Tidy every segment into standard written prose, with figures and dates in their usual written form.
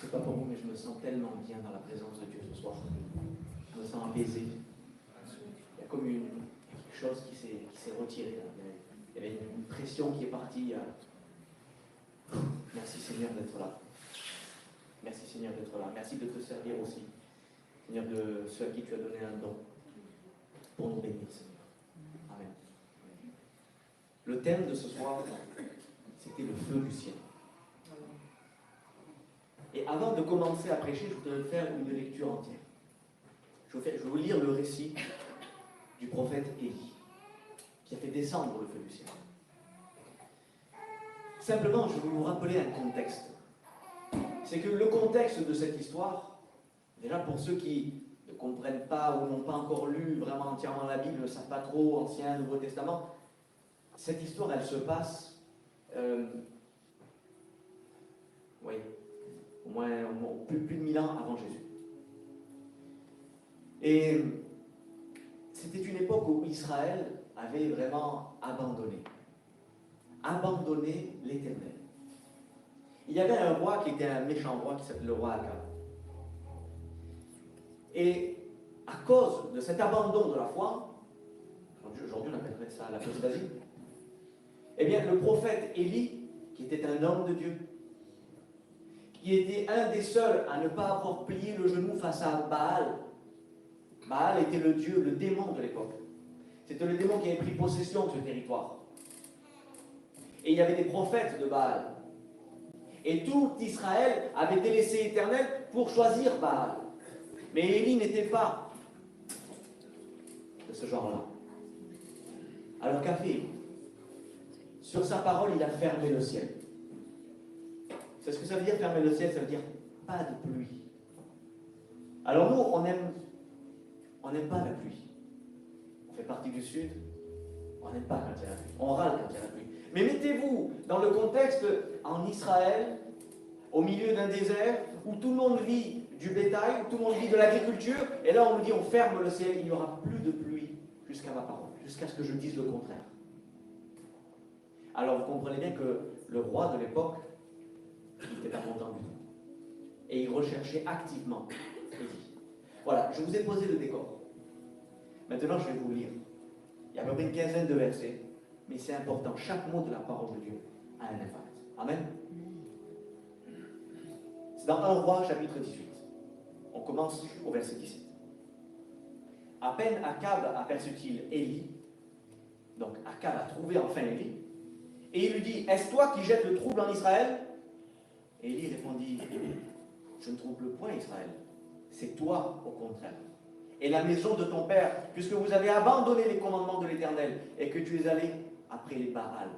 sais pas pour vous, mais je me sens tellement bien dans la présence de Dieu ce soir. Je me sens apaisé. Il y a comme quelque chose qui s'est retiré. Il y avait une pression qui est partie. Merci Seigneur d'être là. Merci Seigneur d'être là. Merci de te servir aussi. Seigneur, de ceux à qui tu as donné un don pour nous bénir, Seigneur. Amen. Le thème de ce soir, c'était le feu du ciel. Et avant de commencer à prêcher, je voudrais faire une lecture entière. Je vais vous lire le récit du prophète Élie, qui a fait descendre le feu du ciel. Simplement, je vais vous rappeler un contexte. C'est que le contexte de cette histoire, déjà pour ceux qui ne comprennent pas ou n'ont pas encore lu vraiment entièrement la Bible, ne savent pas trop, Ancien, Nouveau Testament, cette histoire, elle se passe, oui, au moins plus de 1000 ans avant Jésus. Et c'était une époque où Israël avait vraiment abandonné l'Éternel. Il y avait un roi qui était un méchant roi qui s'appelait le roi Akab. Et à cause de cet abandon de la foi, aujourd'hui on appellerait ça l'apostasie, eh bien le prophète Élie, qui était un homme de Dieu, qui était un des seuls à ne pas avoir plié le genou face à Baal. Baal était le dieu, le démon de l'époque. C'était le démon qui avait pris possession de ce territoire. Et il y avait des prophètes de Baal. Et tout Israël avait délaissé l'Éternel pour choisir Baal. Mais Élie n'était pas de ce genre-là. Alors qu'a fait Élie? Sur sa parole, il a fermé le ciel. C'est ce que ça veut dire fermer le ciel, ça veut dire pas de pluie. Alors nous, on n'aime pas la pluie. On fait partie du sud, on n'aime pas quand il y a la pluie. On râle quand il y a la pluie. Mais mettez-vous dans le contexte en Israël, au milieu d'un désert, où tout le monde vit du bétail, où tout le monde vit de l'agriculture, et là on nous dit on ferme le ciel, il n'y aura plus de pluie jusqu'à ma parole, jusqu'à ce que je dise le contraire. Alors vous comprenez bien que le roi de l'époque, il n'était pas content du tout. Et il recherchait activement Élie. Voilà, je vous ai posé le décor. Maintenant, je vais vous lire. Il y a à peu près une quinzaine de versets, mais c'est important. Chaque mot de la parole de Dieu a un impact. Amen. C'est dans 1 Roi, chapitre 18. On commence au verset 17. À peine Akab aperçut-il Élie, donc Akab a trouvé enfin Élie, et il lui dit, est-ce toi qui jettes le trouble en Israël? Et Élie répondit, je ne trouble point Israël, c'est toi au contraire. Et la maison de ton père, puisque vous avez abandonné les commandements de l'Éternel et que tu es allé après les Baals.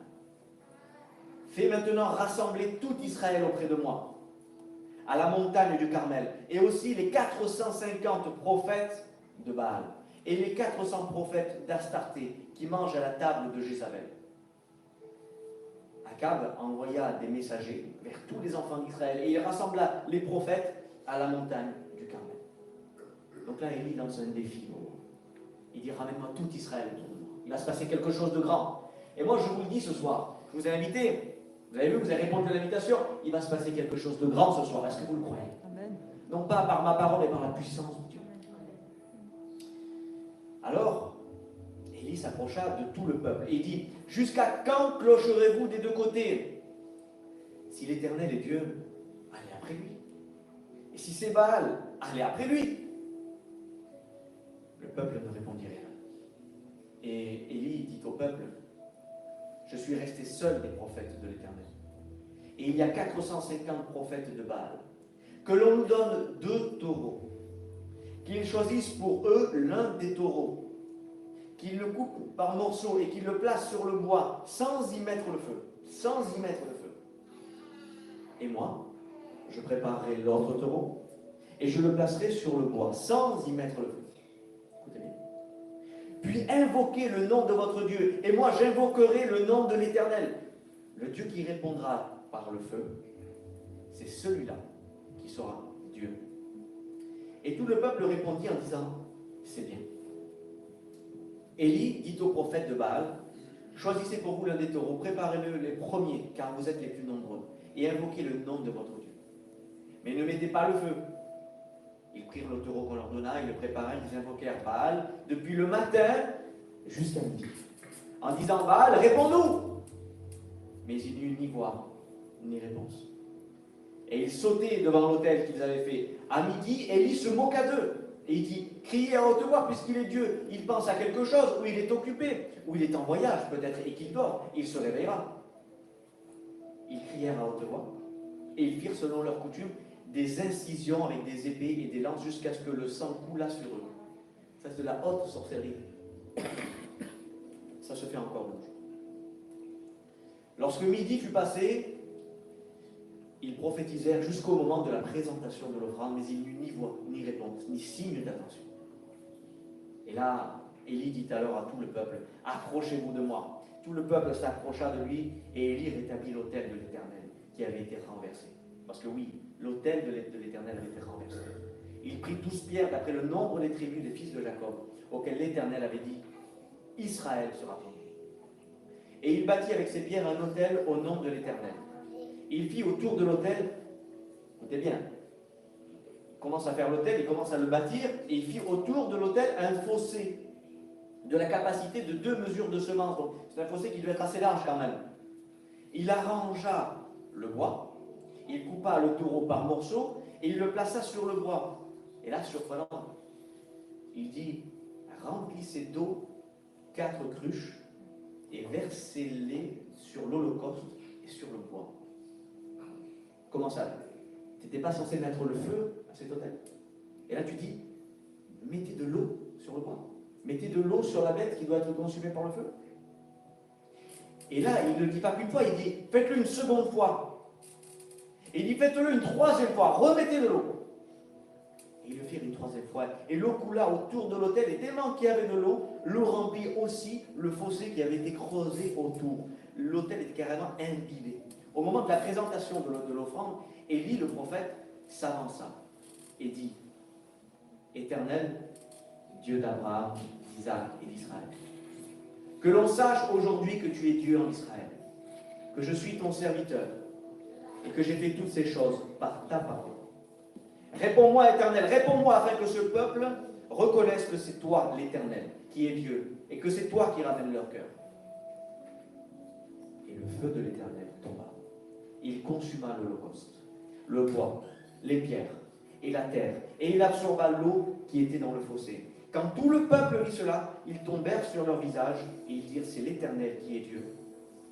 Fais maintenant rassembler tout Israël auprès de moi, à la montagne du Carmel, et aussi les 450 prophètes de Baal, et les 400 prophètes d'Astarté qui mangent à la table de Jézabel. Akab envoya des messagers vers tous les enfants d'Israël, et il rassembla les prophètes à la montagne du Carmel. Donc là, Élie lance un défi. Il dit, ramène-moi tout Israël autour de moi. Il va se passer quelque chose de grand. Et moi, je vous le dis ce soir, je vous ai invité. Vous avez vu, vous avez répondu à l'invitation. Il va se passer quelque chose de grand ce soir. Est-ce que vous le croyez? Amen. Non pas par ma parole, mais par la puissance de Dieu. Alors, Élie s'approcha de tout le peuple et dit, jusqu'à quand clocherez-vous des deux côtés? Si l'Éternel est Dieu, allez après lui. Et si c'est Baal, allez après lui. Le peuple ne répondit rien. Et Élie dit au peuple, je suis resté seul des prophètes de l'Éternel. Et il y a 450 prophètes de Baal. Que l'on nous donne 2 taureaux. Qu'ils choisissent pour eux l'un des taureaux. Qu'ils le coupent par morceaux et qu'ils le placent sur le bois sans y mettre le feu. Sans y mettre le feu. Et moi, je préparerai l'autre taureau et je le placerai sur le bois sans y mettre le feu. Écoutez bien. Puis invoquez le nom de votre Dieu, et moi j'invoquerai le nom de l'Éternel. Le Dieu qui répondra par le feu, c'est celui-là qui sera Dieu. Et tout le peuple répondit en disant, c'est bien. Élie dit aux prophètes de Baal, choisissez pour vous l'un des taureaux, préparez-le les premiers, car vous êtes les plus nombreux, et invoquez le nom de votre Dieu. mais ne mettez pas le feu. Ils prirent le taureau qu'on leur donna, ils le préparèrent, ils invoquèrent Baal depuis le matin jusqu'à midi, en disant Baal, réponds-nous. Mais il n'y eut ni voix, ni réponse. Et ils sautaient devant l'autel qu'ils avaient fait. À midi, Élie se moqua d'eux. Et il dit, criez à haute voix puisqu'il est Dieu. Il pense à quelque chose, ou il est occupé, ou il est en voyage peut-être, et qu'il dort. Il se réveillera. Ils crièrent à haute voix, et ils firent selon leur coutume des incisions avec des épées et des lances jusqu'à ce que le sang coulât sur eux. Ça, c'est de la haute sorcellerie. Ça se fait encore de nos jours. Lorsque midi fut passé, ils prophétisèrent jusqu'au moment de la présentation de l'offrande, mais il n'y eut ni voix, ni réponse, ni signe d'attention. Et là, Élie dit alors à tout le peuple, approchez-vous de moi. Tout le peuple s'approcha de lui, et Élie rétablit l'autel de l'Éternel qui avait été renversé. Parce que oui, l'autel de l'Éternel avait été renversé. Il prit 12 pierres d'après le nombre des tribus des fils de Jacob, auxquels l'Éternel avait dit, Israël sera ton nom. Et il bâtit avec ses pierres un autel au nom de l'Éternel. Il fit autour de l'autel, écoutez bien, il commence à faire l'autel, il commence à le bâtir, et il fit autour de l'autel un fossé de la capacité de 2 mesures de semence. Donc c'est un fossé qui devait être assez large quand même. Il arrangea le bois, il coupa le taureau par morceaux, et il le plaça sur le bois. Et là, surprenant, il dit, remplissez d'eau 4 cruches, et versez-les sur l'holocauste et sur le bois. Comment ça? Tu n'étais pas censé mettre le feu à cet autel. Et là tu dis, mettez de l'eau sur le bois. Mettez de l'eau sur la bête qui doit être consumée par le feu. Et là, il ne dit pas qu'une fois, il dit, faites-le une seconde fois. Et il dit, faites-le une 3e fois, remettez de l'eau. Et ils le firent une 3e fois. Et l'eau coula autour de l'autel, et tellement qu'il y avait de l'eau, l'eau remplit aussi le fossé qui avait été creusé autour. L'autel était carrément imbibé. Au moment de la présentation de l'offrande, Élie, le prophète, s'avança et dit, Éternel, Dieu d'Abraham, d'Isaac et d'Israël, que l'on sache aujourd'hui que tu es Dieu en Israël, que je suis ton serviteur et que j'ai fait toutes ces choses par ta parole. Réponds-moi, Éternel, réponds-moi afin que ce peuple reconnaisse que c'est toi, l'Éternel, qui est Dieu, et que c'est toi qui ramènes leur cœur. Et le feu de l'Éternel tomba. Il consuma l'holocauste, le bois, les pierres et la terre, et il absorba l'eau qui était dans le fossé. Quand tout le peuple vit cela, ils tombèrent sur leur visage et ils dirent, c'est l'Éternel qui est Dieu.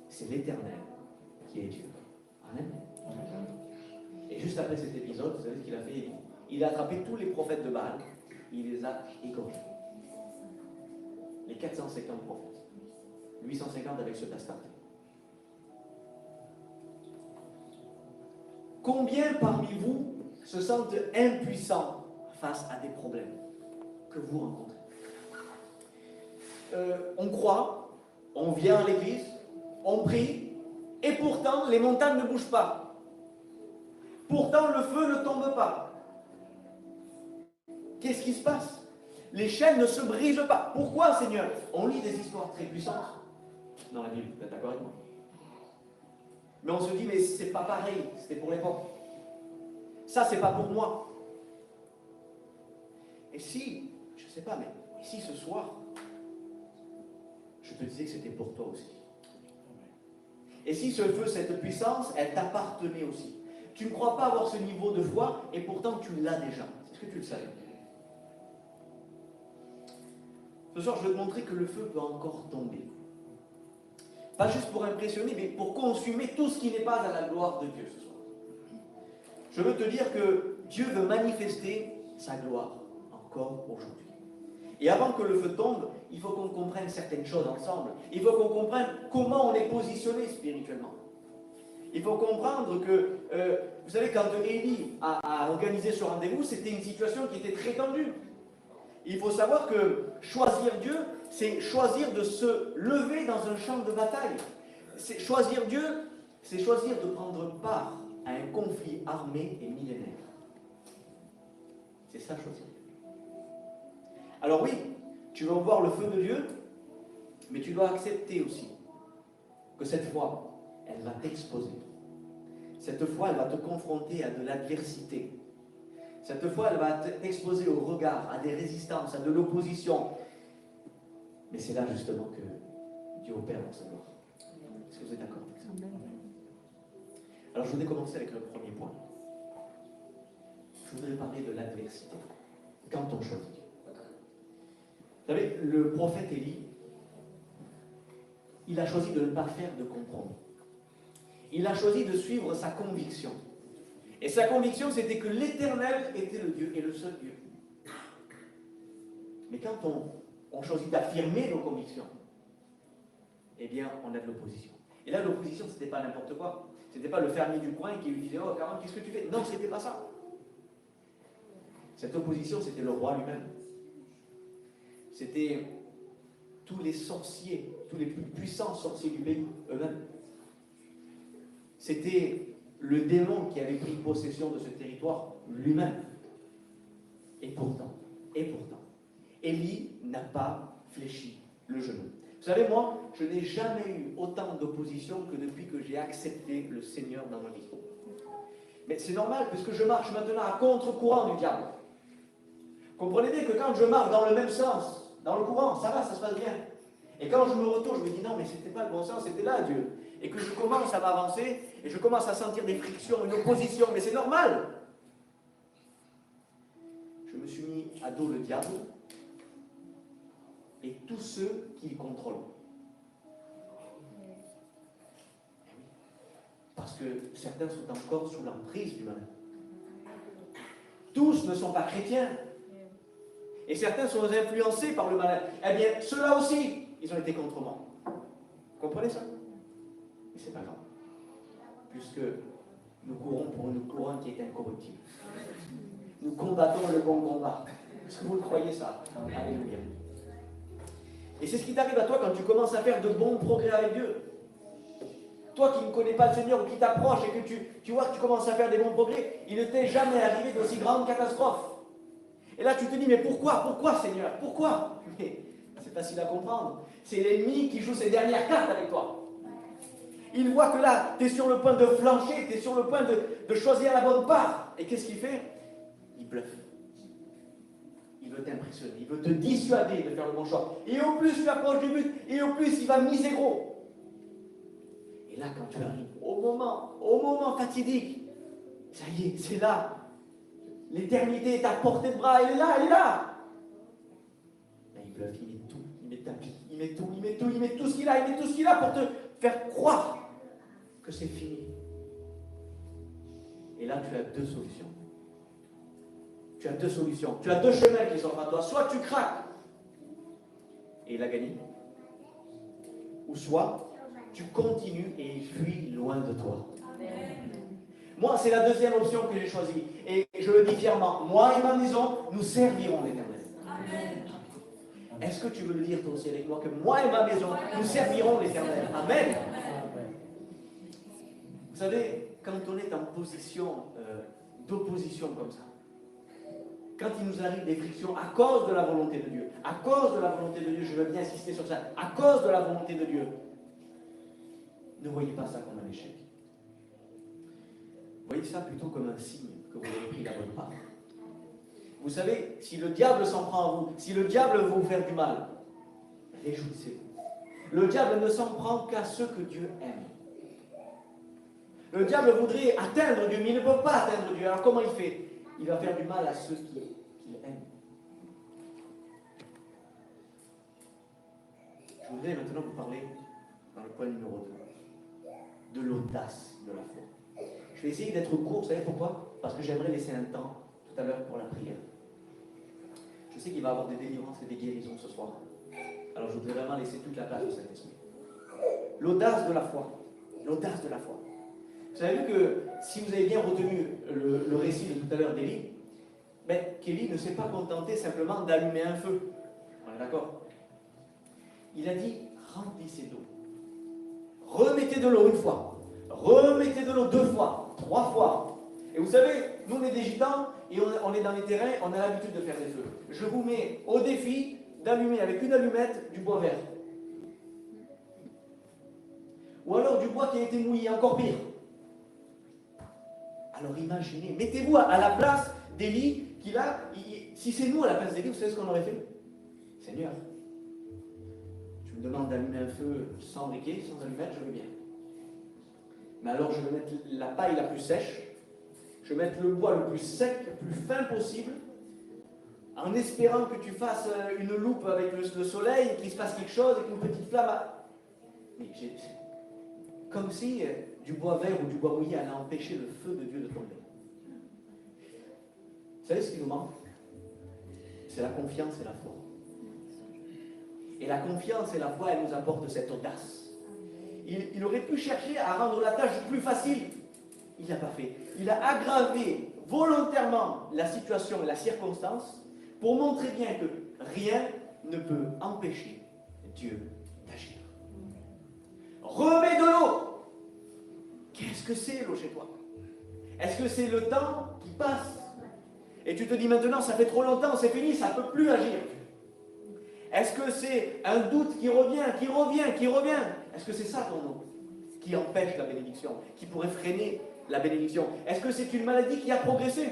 C'est l'Éternel qui est Dieu. Amen. Et juste après cet épisode, vous savez ce qu'il a fait? Il a attrapé tous les prophètes de Baal, il les a égorgés. Les 450 prophètes. 850 avec ceux d'Astarté. Combien parmi vous se sentent impuissants face à des problèmes que vous rencontrez? On croit, on vient à l'église, on prie, et pourtant les montagnes ne bougent pas. Pourtant le feu ne tombe pas. Qu'est-ce qui se passe? Les chaînes ne se brisent pas. Pourquoi, Seigneur? On lit des histoires très puissantes dans la Bible, vous êtes d'accord avec moi? Mais on se dit, mais c'est pas pareil, c'était pour l'époque. Ça, c'est pas pour moi. Et si, je sais pas, mais si ce soir, je te disais que c'était pour toi aussi. Et si ce feu, cette puissance, elle t'appartenait aussi. Tu ne crois pas avoir ce niveau de foi, et pourtant tu l'as déjà. Est-ce que tu le savais? Ce soir, je vais te montrer que le feu peut encore tomber. Pas juste pour impressionner, mais pour consumer tout ce qui n'est pas à la gloire de Dieu ce soir. Je veux te dire que Dieu veut manifester sa gloire encore aujourd'hui. Et avant que le feu tombe, il faut qu'on comprenne certaines choses ensemble. Il faut qu'on comprenne comment on est positionné spirituellement. Il faut comprendre que, vous savez, quand Élie a organisé ce rendez-vous, c'était une situation qui était très tendue. Il faut savoir que choisir Dieu, c'est choisir de se lever dans un champ de bataille. C'est choisir Dieu, c'est choisir de prendre part à un conflit armé et millénaire. C'est ça, choisir Dieu. Alors oui, tu vas voir le feu de Dieu, mais tu dois accepter aussi que cette fois, elle va t'exposer. Cette fois, elle va te confronter à de l'adversité. Cette fois, elle va t'exposer au regard, à des résistances, à de l'opposition. Mais c'est là justement que Dieu opère dans sa gloire. Est-ce que vous êtes d'accord avec ça? Alors je voudrais commencer avec le premier point. Je voudrais parler de l'adversité. Quand on choisit Dieu. Vous savez, le prophète Élie, il a choisi de ne pas faire de compromis. Il a choisi de suivre sa conviction. Et sa conviction, c'était que l'Éternel était le Dieu et le seul Dieu. Mais quand on choisit d'affirmer nos convictions, eh bien, on a de l'opposition. Et là, l'opposition, ce n'était pas n'importe quoi. Ce n'était pas le fermier du coin qui lui disait « Oh, Caron, qu'est-ce que tu fais ?» Non, ce n'était pas ça. Cette opposition, c'était le roi lui-même. C'était tous les sorciers, tous les plus puissants sorciers du pays, eux-mêmes. C'était le démon qui avait pris possession de ce territoire lui-même. Et pourtant, Élie n'a pas fléchi le genou. Vous savez, moi, je n'ai jamais eu autant d'opposition que depuis que j'ai accepté le Seigneur dans ma vie. Mais c'est normal, puisque je marche maintenant à contre-courant du diable. Comprenez bien que quand je marche dans le même sens, dans le courant, ça va, ça se passe bien. Et quand je me retourne, je me dis non, mais c'était pas le bon sens, c'était là Dieu. Et que je commence à m'avancer, et je commence à sentir des frictions, une opposition, mais c'est normal. Je me suis mis à dos le diable et tous ceux qui le contrôlent. Parce que certains sont encore sous l'emprise du mal. Tous ne sont pas chrétiens. Et certains sont influencés par le mal. Eh bien, ceux-là aussi, ils ont été contre moi. Vous comprenez ça? Mais c'est pas grave. Puisque nous courons pour une couronne qui est incorruptible. Nous combattons le bon combat. Est-ce que vous le croyez ça? Alléluia. Et c'est ce qui t'arrive à toi quand tu commences à faire de bons progrès avec Dieu. Toi qui ne connais pas le Seigneur ou qui t'approche et que tu vois que tu commences à faire des bons progrès, il ne t'est jamais arrivé d'aussi grande catastrophe. Et là tu te dis, mais pourquoi Seigneur? Pourquoi? Mais c'est facile à comprendre. C'est l'ennemi qui joue ses dernières cartes avec toi. Il voit que là, tu es sur le point de flancher, tu es sur le point de choisir la bonne part. Et qu'est-ce qu'il fait? Il bluffe. Il veut t'impressionner, il veut te dissuader de faire le bon choix. Et au plus tu approches du but, et au plus il va miser gros. Et là, quand tu arrives au moment fatidique, ça y est, c'est là. L'éternité est à portée de bras, elle est là. Là, il bluffe, il met tout, il met ta vie, il met tout ce qu'il a pour te faire croire que c'est fini. Et là, tu as deux solutions. Tu as deux chemins qui s'offrent à toi. Soit tu craques, et il a gagné. Ou soit tu continues et il fuit loin de toi. Amen. Moi, c'est la deuxième option que j'ai choisie. Et je le dis fièrement, moi et ma maison, nous servirons l'Éternel. Amen. Est-ce que tu veux le dire toi aussi avec moi, que moi et ma maison, nous servirons l'Éternel? Amen. Vous savez, quand on est en position d'opposition comme ça, quand il nous arrive des frictions à cause de la volonté de Dieu, je veux bien insister sur ça, à cause de la volonté de Dieu, ne voyez pas ça comme un échec. Voyez ça plutôt comme un signe que vous avez pris la bonne part. Vous savez, si le diable s'en prend à vous, si le diable veut vous faire du mal, réjouissez-vous. Le diable ne s'en prend qu'à ceux que Dieu aime. Le diable voudrait atteindre Dieu, mais il ne peut pas atteindre Dieu. Alors comment il fait? Il va faire du mal à ceux qu'il aime. Je voudrais maintenant vous parler dans le point numéro 2, de l'audace de la foi. Je vais essayer d'être court, vous savez pourquoi? Parce que j'aimerais laisser un temps tout à l'heure pour la prière. Je sais qu'il va y avoir des délivrances et des guérisons ce soir. Alors je voudrais vraiment laisser toute la place au Saint-Esprit. L'audace de la foi. L'audace de la foi. Vous avez vu que si vous avez bien retenu le récit de tout à l'heure d'Élie, qu'Élie ne s'est pas contenté simplement d'allumer un feu. On est d'accord? Il a dit, remplissez d'eau. Remettez de l'eau une fois. Remettez de l'eau 2 fois, 3 fois. Et vous savez, nous on est des gitans et on est dans les terrains, on a l'habitude de faire des feux. Je vous mets au défi d'allumer avec une allumette du bois vert. Ou alors du bois qui a été mouillé, encore pire. Alors imaginez, mettez-vous à la place d'Élie, qui là, si c'est nous à la place d'Élie, vous savez ce qu'on aurait fait? Seigneur, tu me demandes d'allumer un feu sans briquet, sans allumette, je veux bien. Mais alors je vais mettre la paille la plus sèche, je vais mettre le bois le plus sec, le plus fin possible, en espérant que tu fasses une loupe avec le soleil, qu'il se passe quelque chose, avec une petite flamme. Mais comme si du bois vert ou du bois mouillé allait empêcher le feu de Dieu de tomber. Vous savez ce qui nous manque? C'est la confiance et la foi. Et la confiance et la foi, elles nous apportent cette audace. Il aurait pu chercher à rendre la tâche plus facile. Il n'a pas fait. Il a aggravé volontairement la situation et la circonstance pour montrer bien que rien ne peut empêcher Dieu d'agir. Remets de l'eau. Qu'est-ce que c'est l'eau chez toi? Est-ce que c'est le temps qui passe? Et tu te dis maintenant, ça fait trop longtemps, c'est fini, ça ne peut plus agir. Est-ce que c'est un doute qui revient? Est-ce que c'est ça ton eau qui empêche la bénédiction, qui pourrait freiner la bénédiction? Est-ce que c'est une maladie qui a progressé?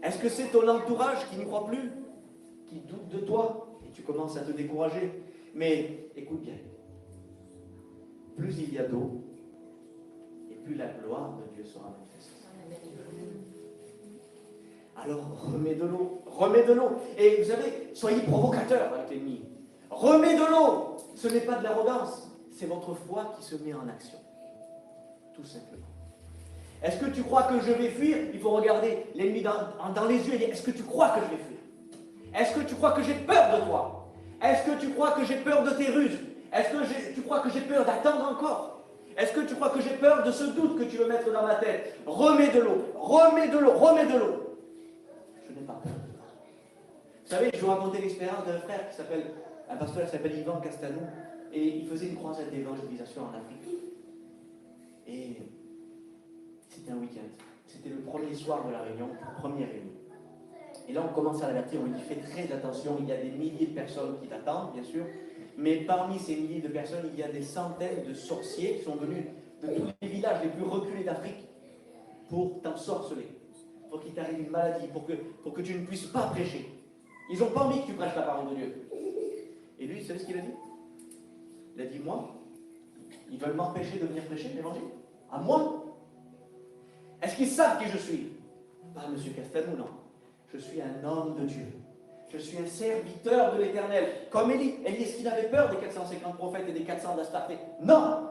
Est-ce que c'est ton entourage qui n'y croit plus, qui doute de toi et tu commences à te décourager? Mais écoute bien, plus il y a d'eau, et plus la gloire de Dieu sera manifestée. Alors remets de l'eau. Et vous savez, soyez provocateurs avec l'ennemi. Remets de l'eau. Ce n'est pas de l'arrogance, c'est votre foi qui se met en action. Tout simplement. Est-ce que tu crois que je vais fuir? Il faut regarder l'ennemi dans les yeux et dire, est-ce que tu crois que je vais fuir? Est-ce que tu crois que j'ai peur de toi? Est-ce que tu crois que j'ai peur de tes ruses? Est-ce que tu crois que j'ai peur d'attendre encore? Est-ce que tu crois que j'ai peur de ce doute que tu veux mettre dans ma tête? Remets de l'eau. Je n'ai pas peur. Vous savez, je vous racontais l'expérience d'un frère un pasteur qui s'appelle Yvan Castanou, et il faisait une croisade d'évangélisation en Afrique. Et c'était un week-end. C'était le premier soir de la réunion, première réunion. Et là, on commence à l'avertir, on lui dit, fais très attention, il y a des milliers de personnes qui t'attendent, bien sûr, mais parmi ces milliers de personnes, il y a des centaines de sorciers qui sont venus de tous les villages les plus reculés d'Afrique pour t'ensorceler, pour qu'il t'arrive une maladie, pour que tu ne puisses pas prêcher. Ils n'ont pas envie que tu prêches la parole de Dieu. Et lui, vous savez ce qu'il a dit? Il a dit, moi, ils veulent m'empêcher de venir prêcher l'évangile? À moi? Est-ce qu'ils savent qui je suis? Pas M. Castanou, non. Je suis un homme de Dieu. Je suis un serviteur de l'Éternel. Comme Élie. Élie, est-ce qu'il avait peur des 450 prophètes et des 400 d'Astarté? Non!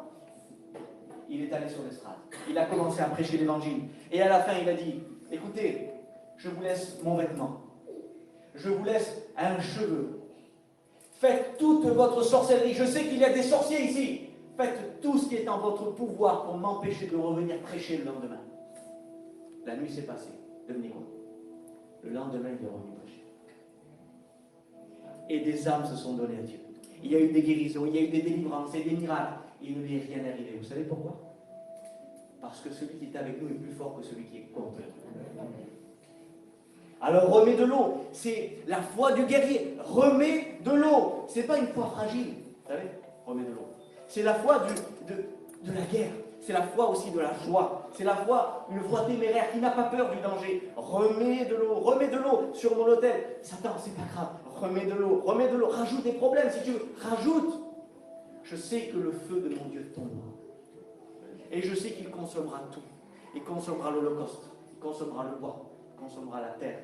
Il est allé sur l'estrade. Il a commencé à prêcher l'évangile. Et à la fin, il a dit, écoutez, je vous laisse mon vêtement. Je vous laisse un cheveu. Faites toute votre sorcellerie. Je sais qu'il y a des sorciers ici. Faites tout ce qui est en votre pouvoir pour m'empêcher de revenir prêcher le lendemain. La nuit s'est passée. Devenez quoi? Le lendemain, il est revenu prêcher. Et des âmes se sont données à Dieu. Il y a eu des guérisons, il y a eu des délivrances et des miracles. Il ne lui est rien arrivé. Vous savez pourquoi? Parce que celui qui est avec nous est plus fort que celui qui est contre nous. Alors remets de l'eau, c'est la foi du guerrier. Remets de l'eau, c'est pas une foi fragile, vous savez, remets de l'eau. C'est la foi de la guerre, c'est la foi aussi de la joie, c'est la foi, une foi téméraire qui n'a pas peur du danger. Remets de l'eau sur mon autel. Satan, c'est pas grave, remets de l'eau, rajoute des problèmes si tu veux, rajoute. Je sais que le feu de mon Dieu tombera. Et je sais qu'il consommera tout. Il consommera l'holocauste, il consommera le bois, il consommera la terre,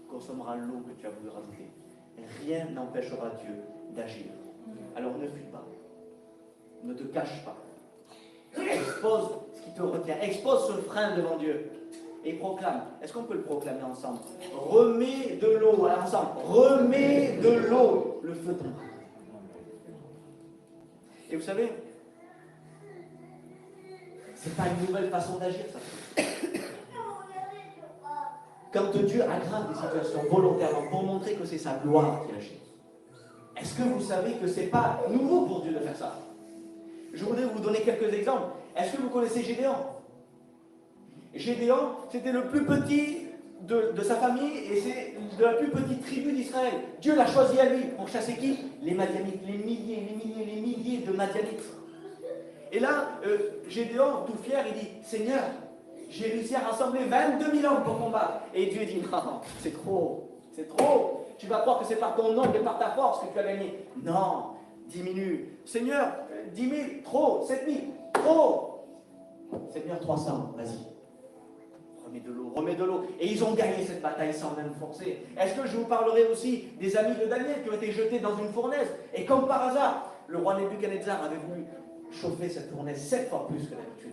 il consommera l'eau que tu as voulu rajouter. Rien n'empêchera Dieu d'agir. Alors ne fuis pas. Ne te cache pas. Expose ce qui te retient. Expose ce frein devant Dieu. Et proclame. Est-ce qu'on peut le proclamer ensemble? Remets de l'eau. Ensemble. Remets de l'eau. Le feu tombera. Et vous savez, c'est pas une nouvelle façon d'agir, ça. Quand Dieu aggrave des situations volontairement pour montrer que c'est sa gloire qui agit. Est-ce que vous savez que c'est pas nouveau pour Dieu de faire ça? Je voudrais vous donner quelques exemples. Est-ce que vous connaissez Gédéon? Gédéon, c'était le plus petit de sa famille et c'est de la plus petite tribu d'Israël. Dieu l'a choisi à lui pour chasser qui? Les Madianites, les milliers de Madianites. Et là, Gédéon, tout fier, il dit, Seigneur, j'ai réussi à rassembler 22 000 hommes pour combattre. Et Dieu dit, non, c'est trop, c'est trop. Tu vas croire que c'est par ton nombre et par ta force que tu as gagné. Non, diminue. Seigneur, 10 000, trop, 7 000, trop. Seigneur, 300, vas-y. Remets de l'eau. Et ils ont gagné cette bataille sans même forcer. Est-ce que je vous parlerai aussi des amis de Daniel qui ont été jetés dans une fournaise? Et comme par hasard, le roi Nebuchadnezzar avait voulu chauffer cette fournaise 7 fois plus que d'habitude.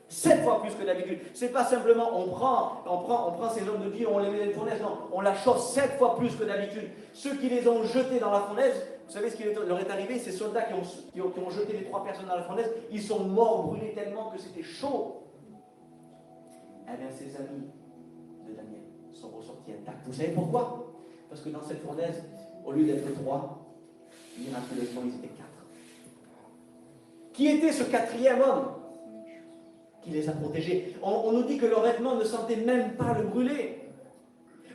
7 fois plus que d'habitude. C'est pas simplement on prend ces hommes de Dieu, on les met dans une fournaise. Non, on la chauffe 7 fois plus que d'habitude. Ceux qui les ont jetés dans la fournaise, vous savez ce qui leur est arrivé? Ces soldats qui ont jeté les 3 personnes dans la fournaise, ils sont morts brûlés tellement que c'était chaud. Eh bien, ses amis de Daniel sont ressortis intacts. Vous savez pourquoi? Parce que dans cette fournaise, au lieu d'être 3, miraculeusement, ils étaient 4. Qui était ce 4e homme qui les a protégés? On nous dit que leurs vêtements ne sentaient même pas le brûler.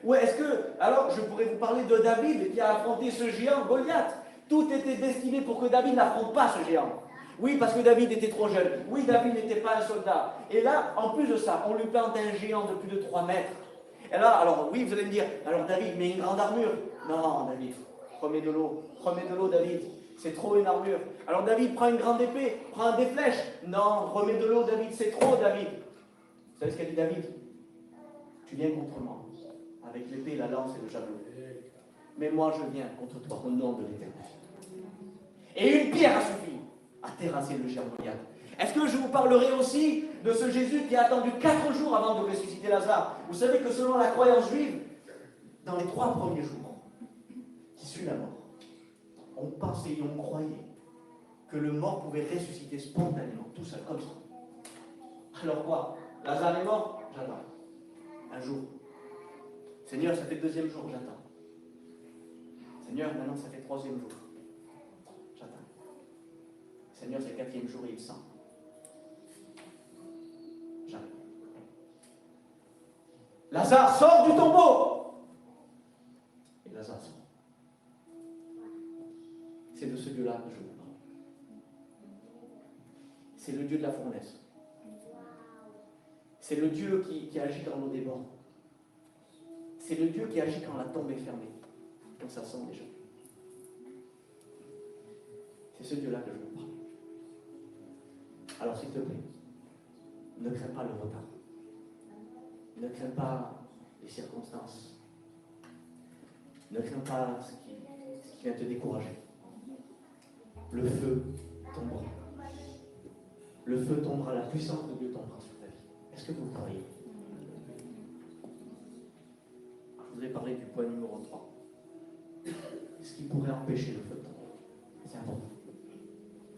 Ou est-ce que, alors je pourrais vous parler de David qui a affronté ce géant Goliath. Tout était destiné pour que David n'affronte pas ce géant. Oui, parce que David était trop jeune. Oui, David n'était pas un soldat. Et là, en plus de ça, on lui plante un géant de plus de 3 mètres. Et là, alors oui, vous allez me dire, alors David, mais une grande armure. Non, David, remets de l'eau, David. C'est trop une armure. Alors David, prend une grande épée, prend des flèches. Non, remets de l'eau, David, c'est trop, David. Vous savez ce qu'a dit David? Tu viens contre moi, avec l'épée, la lance et le javelot. Mais moi, je viens contre toi, au nom de l'Éternel. Et une pierre a suffi à terrasser le géant Goliath. Est-ce que je vous parlerai aussi de ce Jésus qui a attendu 4 jours avant de ressusciter Lazare? Vous savez que selon la croyance juive, dans les 3 premiers jours qui suivent la mort, on pensait et on croyait que le mort pouvait ressusciter spontanément, tout seul, comme ça. Alors quoi? Lazare est mort? J'attends. Un jour. Seigneur, ça fait le 2e jour, j'attends. Seigneur, maintenant ça fait le 3e jour. J'attends. Seigneur, c'est le 4e jour et il sent. J'attends. Lazare sort du tombeau. Et Lazare sort. C'est de ce Dieu-là que je vous parle. C'est le Dieu de la fournaise. C'est le Dieu qui agit quand l'eau déborde. C'est le Dieu qui agit quand la tombe est fermée, quand ça sent déjà. C'est ce Dieu-là que je vous parle. Alors s'il te plaît, ne crains pas le retard. Ne crains pas les circonstances. Ne crains pas ce qui vient te décourager. Le feu tombera. Le feu tombera, la puissance de Dieu tombera sur ta vie. Est-ce que vous croyez? Je voudrais parler du point numéro 3. Ce qui pourrait empêcher le feu de tomber. C'est important.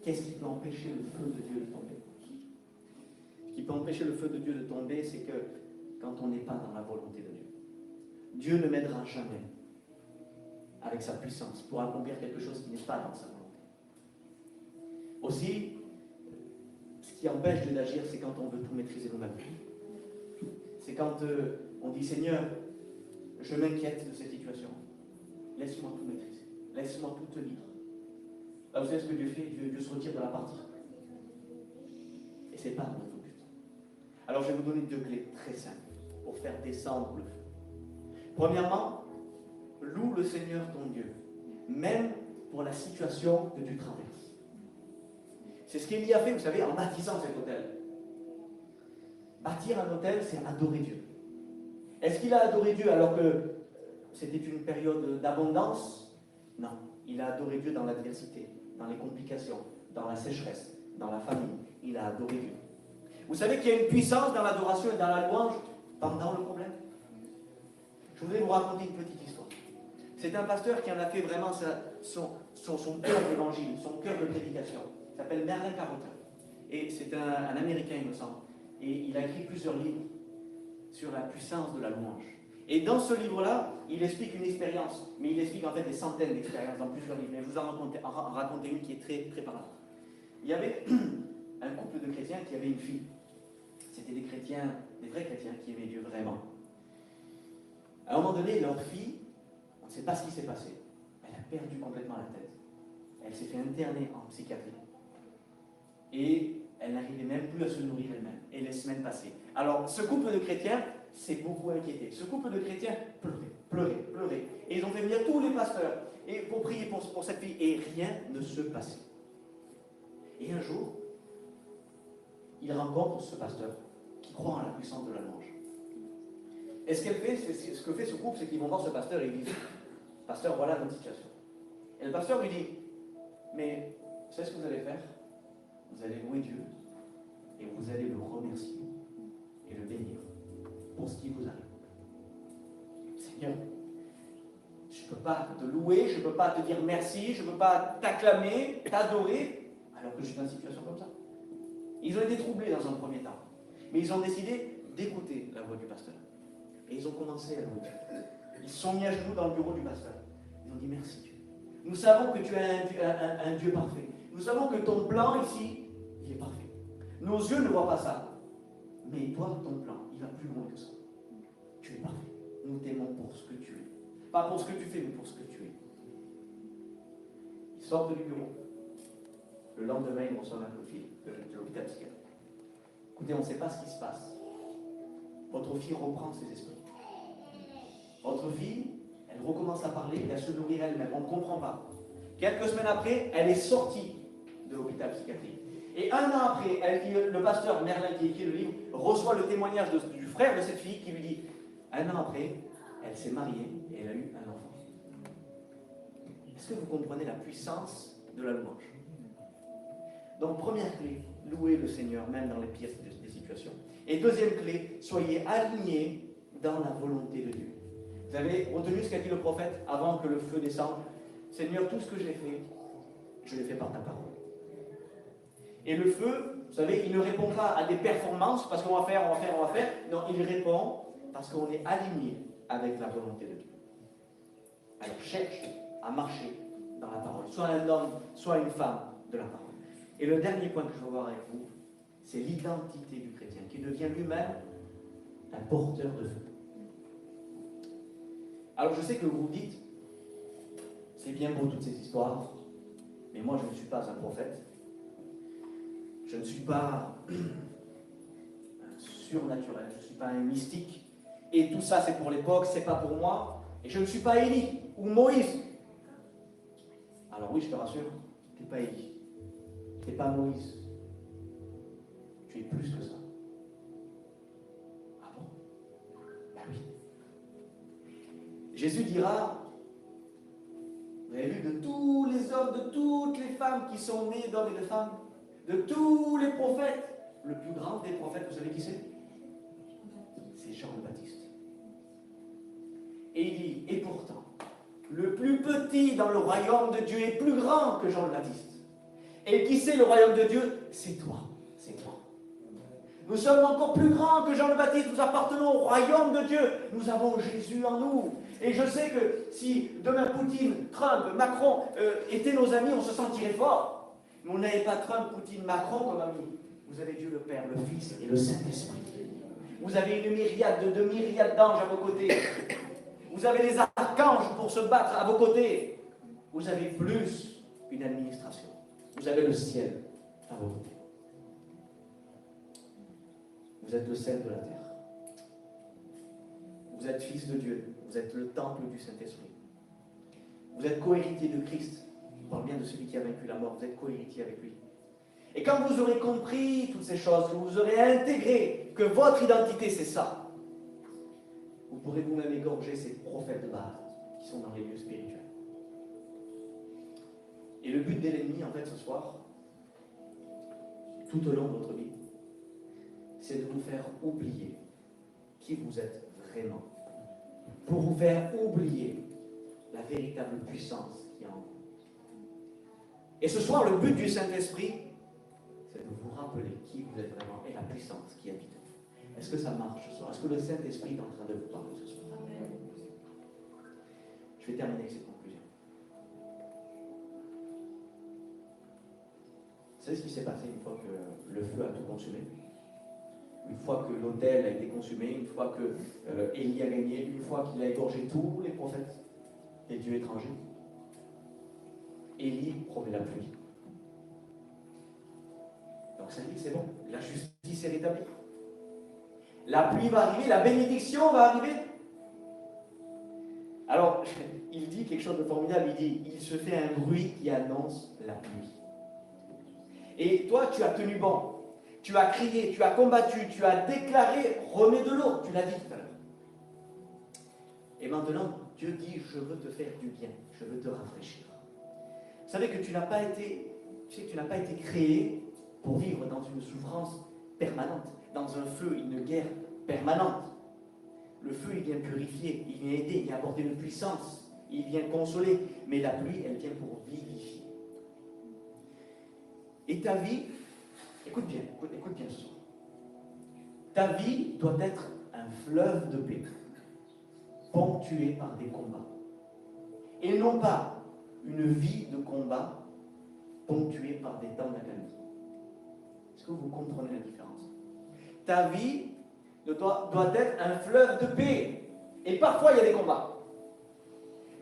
Qu'est-ce qui peut empêcher le feu de Dieu de tomber? Ce qui peut empêcher le feu de Dieu de tomber, c'est que quand on n'est pas dans la volonté de Dieu, Dieu ne m'aidera jamais avec sa puissance pour accomplir quelque chose qui n'est pas dans sa volonté. Aussi, ce qui empêche Dieu d'agir, c'est quand on veut tout maîtriser nous-mêmes. C'est quand on dit, Seigneur, je m'inquiète de cette situation. Laisse-moi tout maîtriser. Laisse-moi tout tenir. Là, vous savez ce que Dieu fait? Dieu se retire de la partie. Et ce n'est pas notre but. Alors, je vais vous donner 2 clés très simples pour faire descendre le feu. Premièrement, loue le Seigneur ton Dieu, même pour la situation que tu traverses. C'est ce qu'Élie a fait, vous savez, en bâtissant cet hôtel. Bâtir un hôtel, c'est adorer Dieu. Est-ce qu'il a adoré Dieu alors que c'était une période d'abondance? Non. Il a adoré Dieu dans l'adversité, dans les complications, dans la sécheresse, dans la famine. Il a adoré Dieu. Vous savez qu'il y a une puissance dans l'adoration et dans la louange pendant le problème. Je voudrais vous raconter une petite histoire. C'est un pasteur qui en a fait vraiment son cœur d'évangile, son cœur de prédication. Il s'appelle Merlin Carotin. Et c'est un Américain, il me semble. Et il a écrit plusieurs livres sur la puissance de la louange. Et dans ce livre-là, il explique une expérience, mais il explique en fait des centaines d'expériences dans plusieurs livres. Mais je vous en raconter une qui est très, très parlante. Il y avait un couple de chrétiens qui avait une fille. C'était des chrétiens, des vrais chrétiens qui aimaient Dieu vraiment. À un moment donné, leur fille, on ne sait pas ce qui s'est passé, elle a perdu complètement la tête. Elle s'est fait interner en psychiatrie. Et elle n'arrivait même plus à se nourrir elle-même. Et les semaines passaient. Alors, ce couple de chrétiens s'est beaucoup inquiété. Ce couple de chrétiens pleurait. Et ils ont fait venir tous les pasteurs et pour prier pour cette fille. Et rien ne se passait. Et un jour, il rencontre ce pasteur qui croit en la puissance de la louange. Et ce que fait ce couple, c'est qu'ils vont voir ce pasteur et ils disent, pasteur, voilà notre situation. Et le pasteur lui dit, mais vous savez ce que vous allez faire? Vous allez louer Dieu et vous allez le remercier et le bénir pour ce qui vous arrive. Seigneur, je ne peux pas te louer, je ne peux pas te dire merci, je ne peux pas t'acclamer, t'adorer, alors que je suis dans une situation comme ça. Ils ont été troublés dans un premier temps, mais ils ont décidé d'écouter la voix du pasteur. Et ils ont commencé à louer Dieu. Ils se sont mis à genoux dans le bureau du pasteur. Ils ont dit merci Dieu. Nous savons que tu es un Dieu parfait. Nous savons que ton plan ici, il est parfait. Nos yeux ne voient pas ça. Mais toi, ton plan, il va plus loin que ça. Tu es parfait. Nous t'aimons pour ce que tu es. Pas pour ce que tu fais, mais pour ce que tu es. Ils sortent du bureau. Le lendemain, ils reçoivent un coup de fil de l'hôpital psychiatrique. Écoutez, on ne sait pas ce qui se passe. Votre fille reprend ses esprits. Votre fille, elle recommence à parler et à se nourrir elle-même. On ne comprend pas. Quelques semaines après, elle est sortie de l'hôpital psychiatrique. Et un an après, le pasteur Merlin qui écrit le livre reçoit le témoignage du frère de cette fille qui lui dit, un an après, elle s'est mariée et elle a eu un enfant. Est-ce que vous comprenez la puissance de la louange? Donc, première clé, louez le Seigneur, même dans les pires des situations. Et deuxième clé, soyez alignés dans la volonté de Dieu. Vous avez retenu ce qu'a dit le prophète avant que le feu descende? Seigneur, tout ce que j'ai fait, je l'ai fait par ta parole. Et le feu, vous savez, il ne répond pas à des performances parce qu'on va faire. Non, il répond parce qu'on est aligné avec la volonté de Dieu. Alors cherche à marcher dans la parole. Soit un homme, soit une femme de la parole. Et le dernier point que je veux voir avec vous, c'est l'identité du chrétien, qui devient lui-même un porteur de feu. Alors je sais que vous vous dites, c'est bien beau toutes ces histoires, mais moi je ne suis pas un prophète. Je ne suis pas un surnaturel, je ne suis pas un mystique. Et tout ça c'est pour l'époque, c'est pas pour moi. Et je ne suis pas Élie ou Moïse. Alors oui, je te rassure, tu n'es pas Élie. Tu n'es pas Moïse. Tu es plus que ça. Ah bon? Ben oui. Jésus dira, vous avez vu, de tous les hommes, de toutes les femmes qui sont nées d'hommes et de femmes, de tous les prophètes, le plus grand des prophètes, vous savez qui c'est? C'est Jean le Baptiste. Et il dit, et pourtant, le plus petit dans le royaume de Dieu est plus grand que Jean le Baptiste. Et qui c'est le royaume de Dieu? C'est toi, c'est toi. Nous sommes encore plus grands que Jean le Baptiste, nous appartenons au royaume de Dieu. Nous avons Jésus en nous. Et je sais que si demain Poutine, Trump, Macron étaient nos amis, on se sentirait fort. Mais on n'avait pas Trump, Poutine, Macron comme amis. Vous avez Dieu le Père, le Fils et le Saint-Esprit. Vous avez une myriade de myriades d'anges à vos côtés. Vous avez les archanges pour se battre à vos côtés. Vous avez plus qu'une administration. Vous avez le ciel à vos côtés. Vous êtes le sel de la terre. Vous êtes fils de Dieu. Vous êtes le temple du Saint-Esprit. Vous êtes co-héritier de Christ. Je parle bien de celui qui a vaincu la mort. Vous êtes co-héritier avec lui. Et quand vous aurez compris toutes ces choses, que vous aurez intégré que votre identité c'est ça, vous pourrez vous-même égorger ces prophètes de Baal qui sont dans les lieux spirituels. Et le but de l'ennemi, en fait, ce soir, tout au long de votre vie, c'est de vous faire oublier qui vous êtes vraiment. Pour vous faire oublier la véritable puissance qui est en vous. Et ce soir, le but du Saint-Esprit, c'est de vous rappeler qui vous êtes vraiment et la puissance qui habite en vous. Est-ce que ça marche ce soir? Est-ce que le Saint-Esprit est en train de vous parler ce soir? Amen. Je vais terminer avec cette conclusion. Vous savez ce qui s'est passé une fois que le feu a tout consumé? Une fois que l'autel a été consumé, une fois que Élie a gagné, une fois qu'il a égorgé tous les prophètes des dieux étrangers, Élie promet la pluie. Donc ça dit, c'est bon, la justice est rétablie. La pluie va arriver, la bénédiction va arriver. Alors, il dit quelque chose de formidable, il dit, il se fait un bruit qui annonce la pluie. Et toi, tu as tenu bon, tu as crié, tu as combattu, tu as déclaré, remets de l'eau, tu l'as dit tout à l'heure. Et maintenant, Dieu dit, je veux te faire du bien, je veux te rafraîchir. Vous savez que tu n'as pas été créé pour vivre dans une souffrance permanente, dans un feu, une guerre permanente. Le feu, il vient purifier, il vient aider, il vient apporter une puissance, il vient consoler. Mais la pluie, elle vient pour vivifier. Et ta vie, écoute bien ce soir. Ta vie doit être un fleuve de paix, ponctué par des combats. Et non pas une vie de combat ponctuée par des temps d'accalmie. Est-ce que vous comprenez la différence? Ta vie doit être un fleuve de paix. Et parfois, il y a des combats.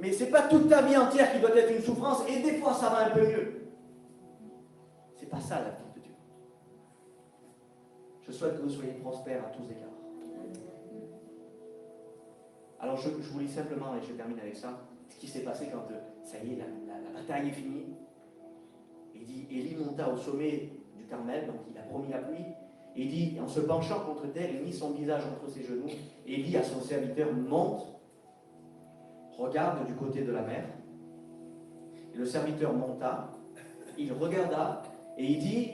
Mais ce n'est pas toute ta vie entière qui doit être une souffrance, et des fois, ça va un peu mieux. C'est pas ça la vie de Dieu. Je souhaite que vous soyez prospères à tous égards. Alors, je vous lis simplement, et je termine avec ça, ce qui s'est passé quand, ça y est, la bataille est finie. Il dit, Élie monta au sommet du Carmel, donc il a promis la pluie. Et il dit, en se penchant contre terre, il mit son visage entre ses genoux. Et il dit à son serviteur, monte, regarde du côté de la mer. Et le serviteur monta, il regarda, et il dit,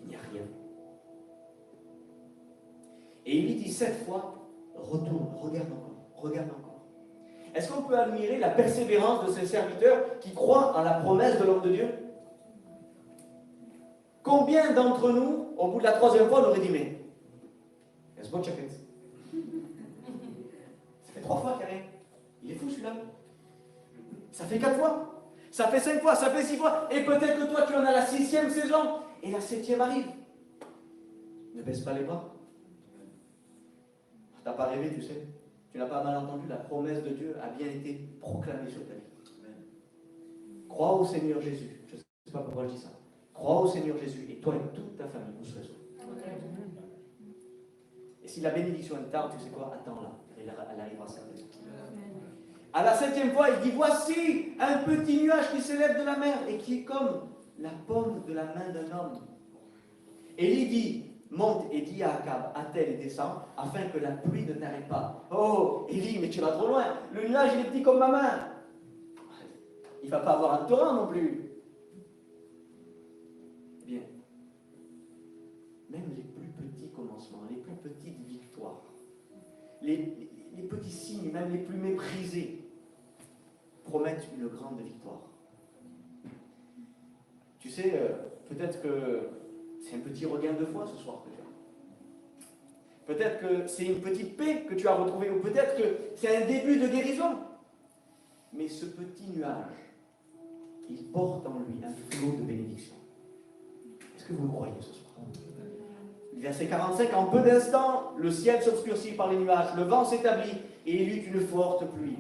il n'y a rien. Et il lui dit 7 fois, retourne, regarde encore, regarde encore. Est-ce qu'on peut admirer la persévérance de ces serviteurs qui croient en la promesse de l'homme de Dieu? Combien d'entre nous, au bout de la 3e fois, on aurait dit, mais est-ce bon, check it? Ça fait 3 fois qu'il n'y a rien. Il est fou celui-là. Ça fait 4 fois. Ça fait 5 fois, ça fait 6 fois. Et peut-être que toi, tu en as la 6e saison. Et la 7e arrive. Ne baisse pas les bras. Tu n'as pas rêvé, tu sais. Tu n'as pas mal entendu. La promesse de Dieu a bien été proclamée sur ta vie. Crois au Seigneur Jésus. Je ne sais pas pourquoi je dis ça. Crois au Seigneur Jésus et toi et toute ta famille, vous serez sauvés. Et si la bénédiction est tarde, tu sais quoi? Attends-la. Elle arrivera certainement. À la 7e fois, il dit, voici un petit nuage qui s'élève de la mer et qui est comme la paume de la main d'un homme. Élie dit, monte et dis à Akab, attelle et descend, afin que la pluie ne t'arrête pas. Oh, Élie, mais tu vas trop loin. Le nuage, il est petit comme ma main. Il ne va pas avoir un torrent non plus. Bien. Même les plus petits commencements, les plus petites victoires, les petits signes, même les plus méprisés, promettent une grande victoire. Tu sais, peut-être que c'est un petit regain de foi ce soir que tu as. Peut-être que c'est une petite paix que tu as retrouvée, ou peut-être que c'est un début de guérison. Mais ce petit nuage, il porte en lui un flot de bénédiction. Est-ce que vous le croyez ce soir? Verset 45, en peu d'instants, le ciel s'obscurcit par les nuages, le vent s'établit, et il eut une forte pluie.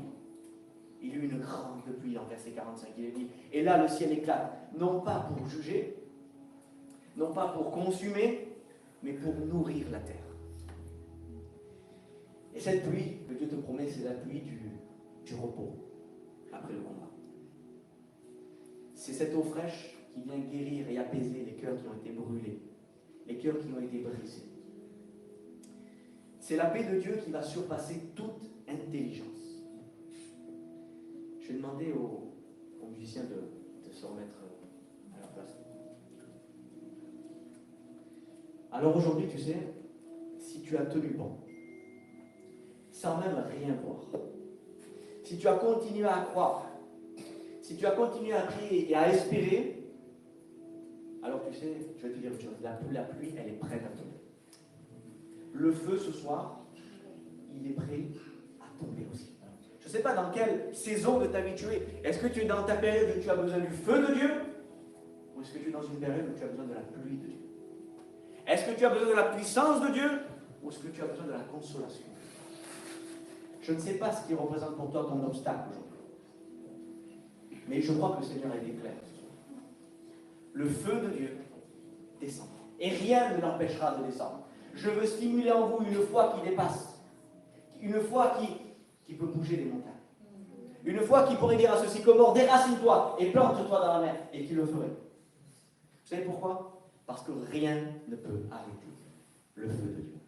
Il eut une grande pluie en verset 45, il est dit. Et là, le ciel éclate, non pas pour juger, non pas pour consumer, mais pour nourrir la terre. Et cette pluie que Dieu te promet, c'est la pluie du repos, après le combat. C'est cette eau fraîche qui vient guérir et apaiser les cœurs qui ont été brûlés, les cœurs qui ont été brisés. C'est la paix de Dieu qui va surpasser toute intelligence. Je vais demander aux musiciens de se remettre à leur place. Alors aujourd'hui, tu sais, si tu as tenu bon, sans même rien voir, si tu as continué à croire, si tu as continué à prier et à espérer, alors tu sais, je vais te dire une chose, la pluie, elle est prête à tomber. Le feu ce soir, il est prêt à tomber aussi. Je ne sais pas dans quelle saison de ta vie tu es. Est-ce que tu es dans ta période où tu as besoin du feu de Dieu? Ou est-ce que tu es dans une période où tu as besoin de la pluie de Dieu? Est-ce que tu as besoin de la puissance de Dieu? Ou est-ce que tu as besoin de la consolation? Je ne sais pas ce qui représente pour toi ton obstacle aujourd'hui. Mais je crois que le Seigneur a été clair. Le feu de Dieu descend. et rien ne l'empêchera de descendre. Je veux stimuler en vous une foi qui dépasse, une foi qui peut bouger les montagnes. Une foi qui pourrait dire à ce sycomore, déracine-toi et plante-toi dans la mer, et qui le ferait. Vous savez pourquoi? Parce que rien ne peut arrêter le feu de Dieu.